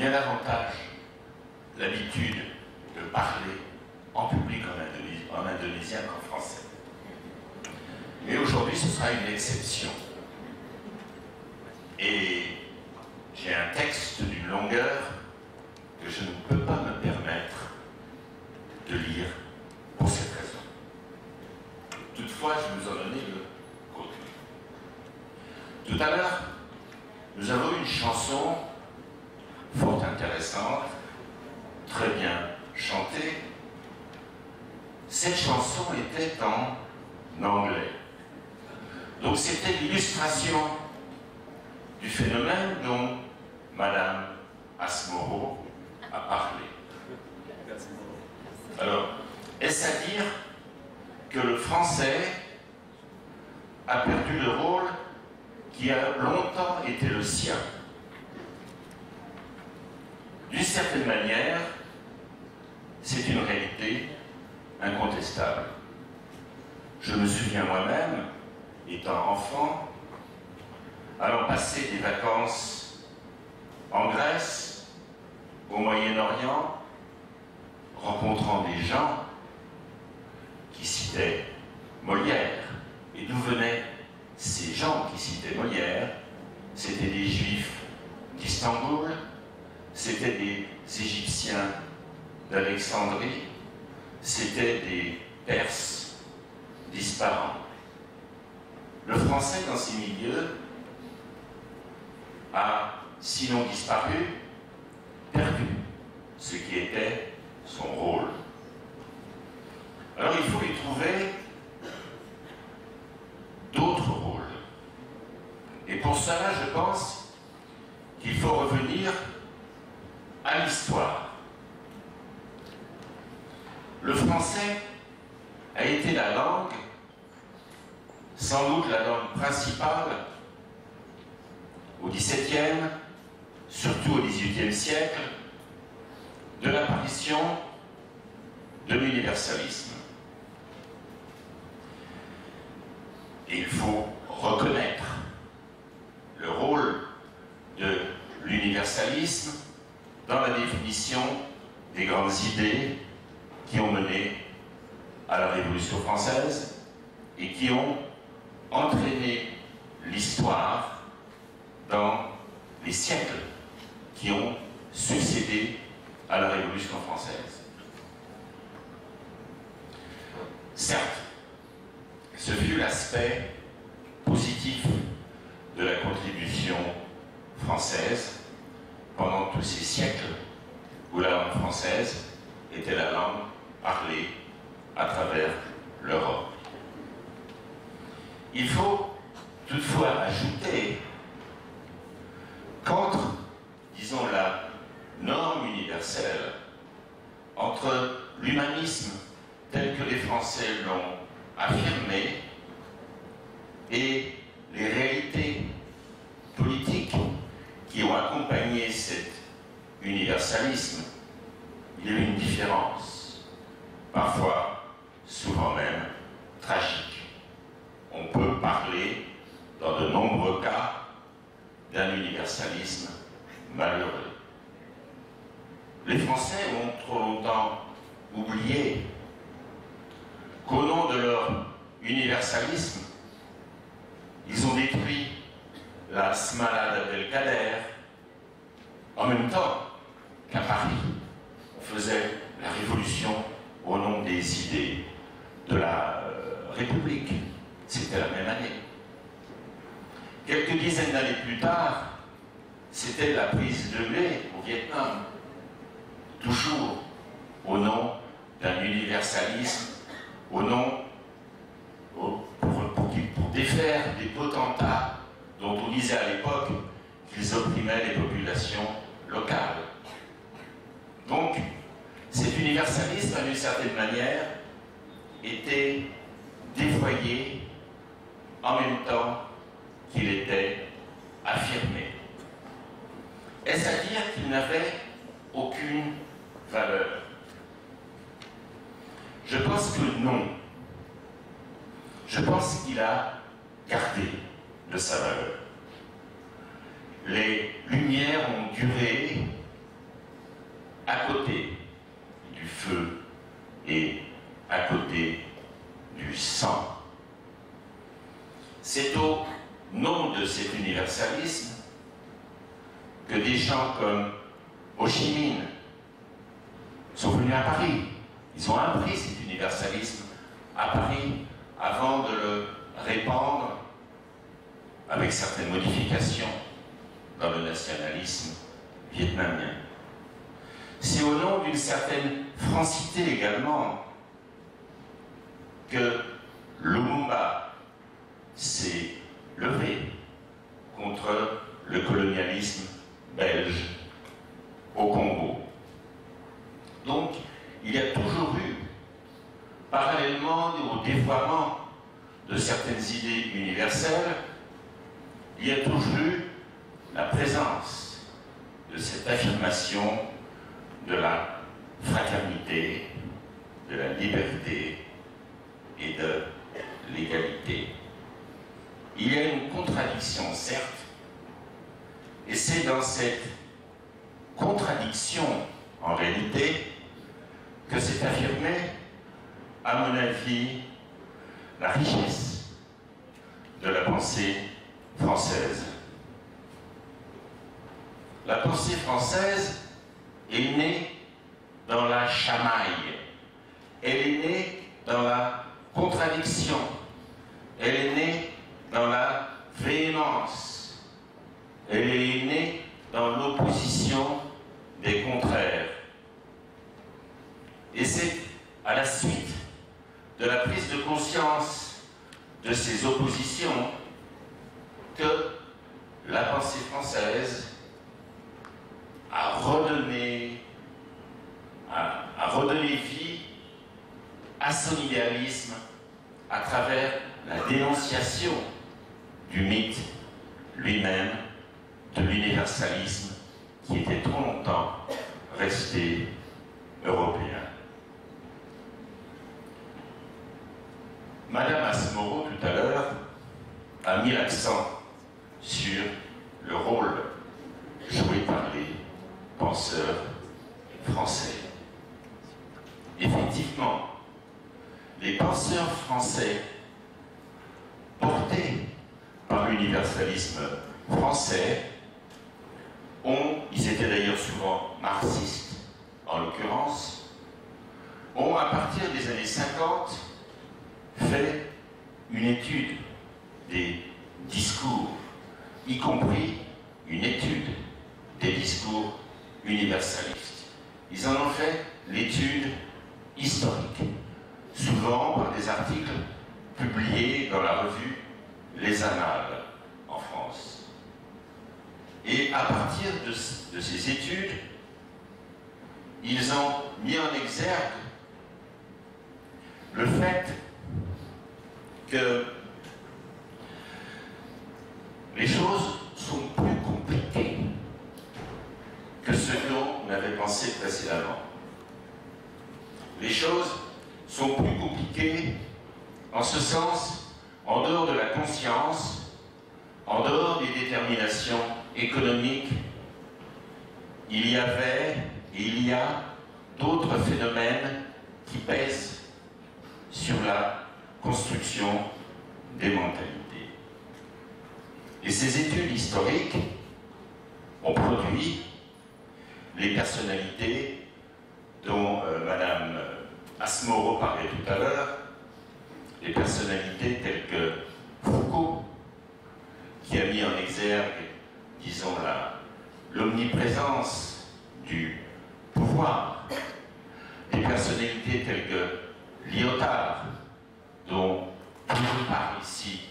bien davantage l'habitude de parler en public en indonésien qu'en français. Mais aujourd'hui, ce sera une exception. Et j'ai un texte d'une longueur que je ne peux pas me permettre de lire pour cette raison. Toutefois, je vous en donne le contenu. Tout à l'heure, nous avons eu une chanson fort intéressante, très bien chantée. Cette chanson était en anglais. Donc c'était l'illustration du phénomène dont Madame Asmoro a parlé. Alors, est-ce à dire que le français a perdu le rôle qui a longtemps été le sien? D'une certaine manière, c'est une réalité incontestable. Je me souviens moi-même, étant enfant, allant passer des vacances en Grèce, au Moyen-Orient, rencontrant des gens qui citaient Molière. Et d'où venaient ces gens qui citaient Molière? C'était des Juifs d'Istanbul, c'était des Égyptiens d'Alexandrie, c'était des Perses d'Ispahan. Le français, dans ces milieux, a, sinon disparu, perdu ce qui était son rôle. Alors il faut y trouver d'autres rôles. Et pour cela, je pense qu'il faut revenir à l'histoire. Le français a été la langue, sans doute la langue principale, au XVIIe, surtout au XVIIIe siècle, de l'apparition de l'universalisme. Et il faut reconnaître le rôle de l'universalisme dans la définition des grandes idées qui ont mené à la Révolution française et qui ont entraîné l'histoire dans les siècles qui ont succédé à la Révolution française. Certes, ce fut l'aspect positif de la contribution française pendant tous ces siècles où la langue française était la langue parlée à travers l'Europe. Il faut toutefois ajouter qu'entre, disons, la norme universelle, entre l'humanisme tel que les Français l'ont affirmé et les réalités politiques qui ont accompagné cet universalisme, il y a une différence, parfois, souvent même, tragique. On peut parler, dans de nombreux cas, d'un universalisme malheureux. Les Français ont trop longtemps oublié qu'au nom de leur universalisme, ils ont détruit la Smala d'Abdelkader, en même temps qu'à Paris, on faisait la révolution au nom des idées de la République. C'était la même année. Quelques dizaines d'années plus tard, c'était la prise de lait au Vietnam, toujours au nom d'un universalisme, au nom, pour défaire des potentats dont on disait à l'époque qu'ils opprimaient les populations locales. Donc, cet universalisme, d'une certaine manière, était dévoyé en même temps qu'il était affirmé. Est-ce à dire qu'il n'avait aucune valeur? Je pense que non. Je pense qu'il a gardé de sa valeur. Les Lumières ont duré à côté du feu et à côté du sang. C'est au nom de cet universalisme que des gens comme Ho Chi Minh sont venus à Paris. Ils ont appris cet universalisme à Paris avant de le répandre avec certaines modifications dans le nationalisme vietnamien. C'est au nom d'une certaine francité également que Lumumba s'est levé contre le colonialisme belge au Congo. Donc, il y a toujours eu, parallèlement au dévoiement de certaines idées universelles, il y a toujours eu la présence de cette affirmation de la fraternité, de la liberté et de l'égalité. Il y a une contradiction, certes, et c'est dans cette contradiction, en réalité, que s'est affirmée, à mon avis, la richesse de la pensée française. La pensée française est née dans la chamaille, elle est née dans la contradiction, elle est née dans la véhémence, elle est née dans l'opposition des contraires. Et c'est à la suite de la prise de conscience de ces oppositions que la pensée française a redonné vie à son idéalisme à travers la dénonciation du mythe lui-même, de l'universalisme qui était trop longtemps resté européen. Madame Asmoro, tout à l'heure, a mis l'accent sur le rôle joué par les penseurs français. Effectivement, les penseurs français, portés par l'universalisme français, ils étaient d'ailleurs souvent marxistes, en l'occurrence, ont à partir des années 50 fait une étude des discours, y compris une étude des discours universalistes. Ils en ont fait l'étude historique, souvent par des articles publiés dans la revue Les Annales en France. Et à partir de ces études, ils ont mis en exergue le fait que les choses sont plus compliquées que ce que l'on avait pensé précédemment. Les choses sont plus compliquées en ce sens, en dehors de la conscience, en dehors des déterminations économiques, il y avait et il y a d'autres phénomènes qui pèsent sur la construction des mentalités. Et ces études historiques ont produit les personnalités dont Madame Asmoro parlait tout à l'heure, les personnalités telles que Foucault, qui a mis en exergue, disons, l'omniprésence du pouvoir, des personnalités telles que Lyotard, dont je vous parle ici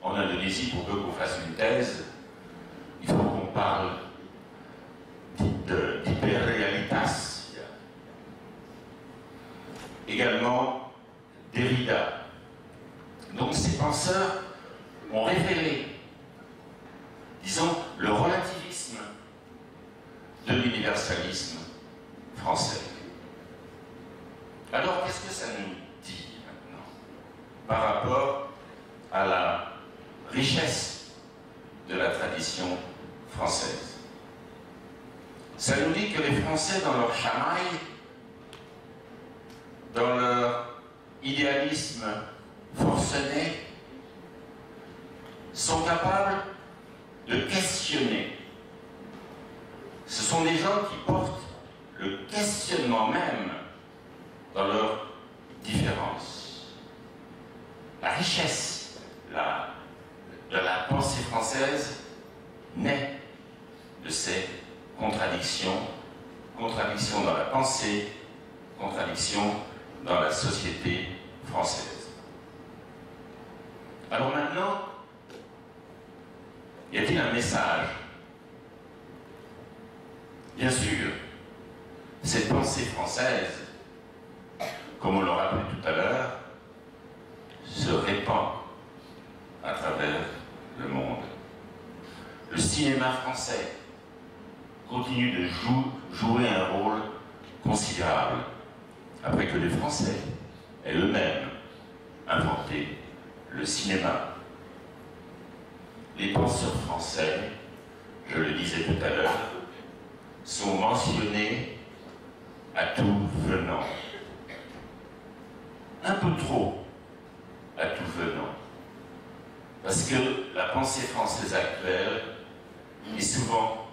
en Indonésie pour peu qu'on fasse une thèse. Il faut qu'on parle d'hyperrealitas. Également Derrida. Donc ces penseurs ont révélé, disons, le relativisme de l'universalisme français. Alors qu'est-ce que ça nous dit maintenant par rapport à la richesse de la tradition française? Ça nous dit que les Français, dans leur chamaille, dans leur idéalisme forcené, sont capables de questionner. Ce sont des gens qui portent le questionnement même dans leurs différences. La richesse de la pensée française naît de ces contradictions, contradictions dans la pensée, contradictions dans la société française. Alors maintenant, y a-t-il un message? Bien sûr, cette pensée française, comme on l'a rappelé tout à l'heure, se répand à travers le monde. Le cinéma français continue de jouer un rôle considérable, après que les Français aient eux-mêmes inventé le cinéma. Les penseurs français, je le disais tout à l'heure, sont mentionnés à tout venant. Un peu trop à tout venant. Parce que la pensée française actuelle est souvent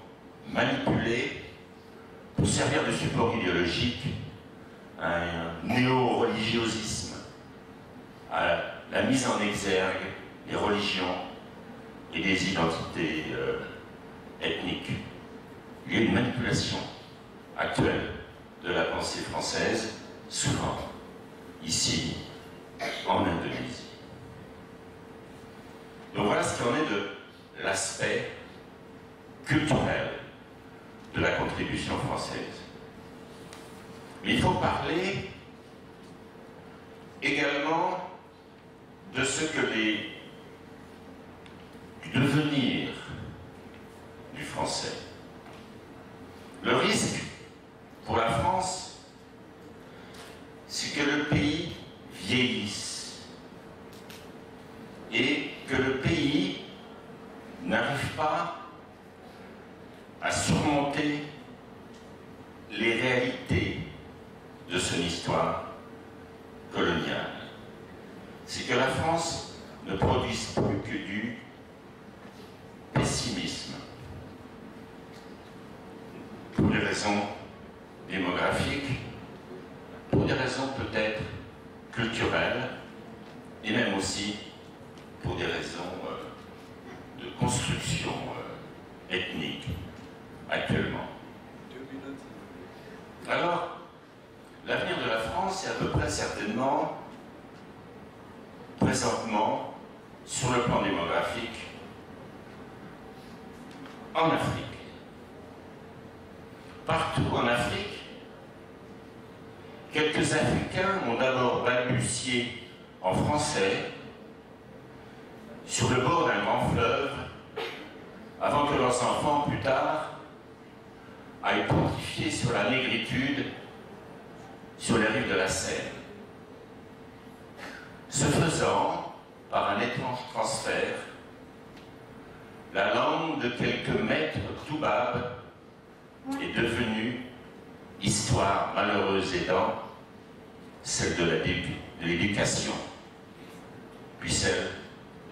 manipulée pour servir de support idéologique à un néo-religiosisme, à la mise en exergue des religions et des identités ethniques. Il y a une manipulation actuelle de la pensée française, souvent ici, en Indonésie. Donc voilà ce qu'il en est de l'aspect culturel de la contribution française. Mais il faut parler également de ce que du devenir du français. Le risque pour la France, c'est que le pays vieillisse et que le pays n'arrive pas à surmonter les réalités de son histoire coloniale. C'est que la France ne produise plus que du pessimisme. Pour des raisons démographiques, pour des raisons peut-être culturelles, et même aussi pour des raisons de construction ethnique actuellement. Alors, l'avenir de la France est à peu près certainement, présentement, sur le plan démographique, en Afrique. Partout en Afrique, quelques Africains ont d'abord balbutié en français sur le bord d'un grand fleuve, avant que leurs enfants, plus tard, aillent pontifier sur la négritude sur les rives de la Seine. Ce faisant, par un étrange transfert, la langue de quelques maîtres toubabs est devenue, histoire malheureuse aidant, celle de l'éducation, puis celle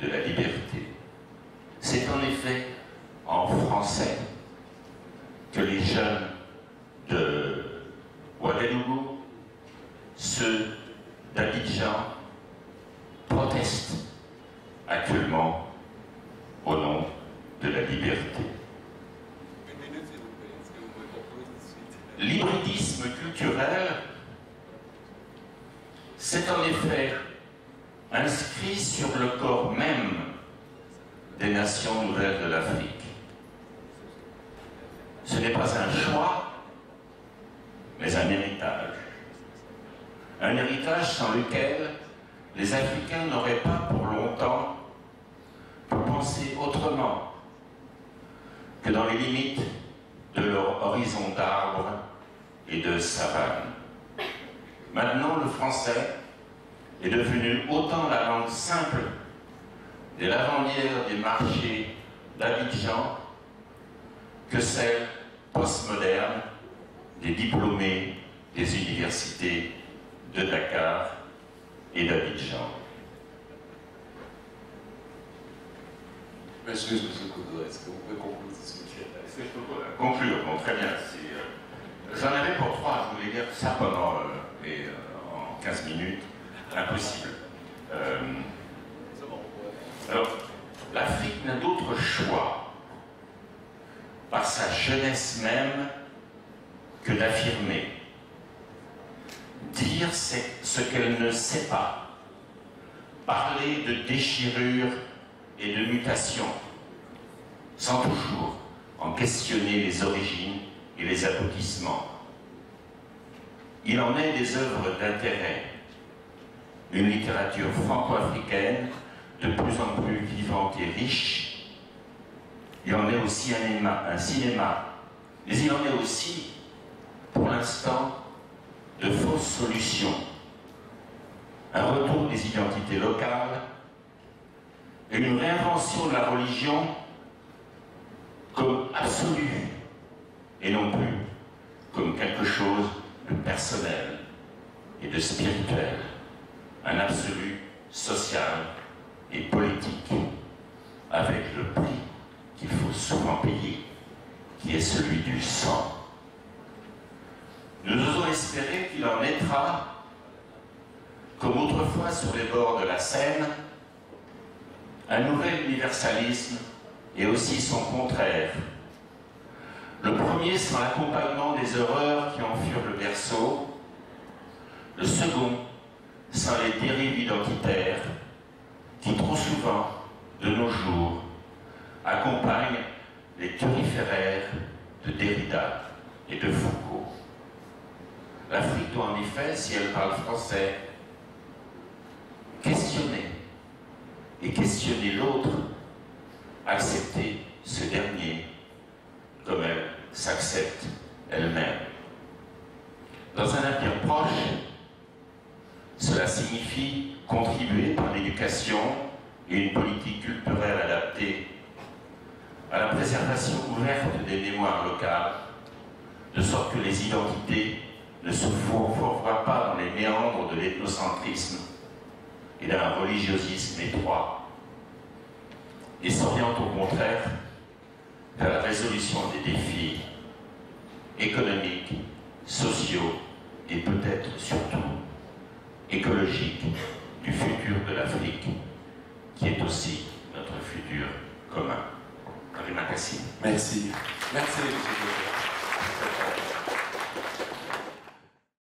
de la liberté. C'est en effet en français que les jeunes de Ouagadougou, ceux d'Abidjan, protestent actuellement au nom de la liberté. L'hybridisme culturel s'est en effet inscrit sur le corps même des nations nouvelles de l'Afrique. Ce n'est pas un choix, mais un héritage. Un héritage sans lequel les Africains n'auraient pas pour longtemps pu penser autrement que dans les limites de leur horizon d'arbres et de savane. Maintenant, le français est devenu autant la langue simple des lavandières des marchés d'Abidjan que celle postmoderne des diplômés des universités de Dakar et d'Abidjan. Monsieur Koudou, est-ce que vous pouvez conclure tout de suite? Est-ce que je peux conclure? Bon, très bien. J'en avais pour 3, je voulais dire ça pendant en 15 minutes. Impossible. Alors, l'Afrique n'a d'autre choix, par sa jeunesse même, que d'affirmer, dire ce qu'elle ne sait pas, parler de déchirure et de mutation, sans toujours en questionner les origines et les aboutissements. Il en est des œuvres d'intérêt, une littérature franco-africaine de plus en plus vivante et riche. Il en est aussi un cinéma, mais il en est aussi, pour l'instant, de fausses solutions, un retour des identités locales et une réinvention de la religion comme absolue et non plus comme quelque chose de personnel et de spirituel, un absolu social et politique, avec le prix qu'il faut souvent payer, qui est celui du sang. Nous osons espérer qu'il en naîtra, comme autrefois sur les bords de la Seine, un nouvel universalisme et aussi son contraire. Le premier sans l'accompagnement des horreurs qui en furent le berceau, le second sans les dérives identitaires qui trop souvent, de nos jours, accompagnent les turiféraires de Derrida et de Foucault. L'Afrique doit en effet, si elle parle français, questionner et questionner l'autre, accepter ce dernier comme elle s'accepte elle-même. Dans un avenir proche, cela signifie contribuer par l'éducation et une politique culturelle adaptée à la préservation ouverte des mémoires locales, de sorte que les identités ne se fourvoient pas dans les méandres de l'ethnocentrisme et d'un religiosisme étroit, et s'orientent au contraire vers la résolution des défis économiques, sociaux et peut-être surtout écologiques du futur de l'Afrique, qui est aussi notre futur commun. Karima Kassim. Merci. Merci, M.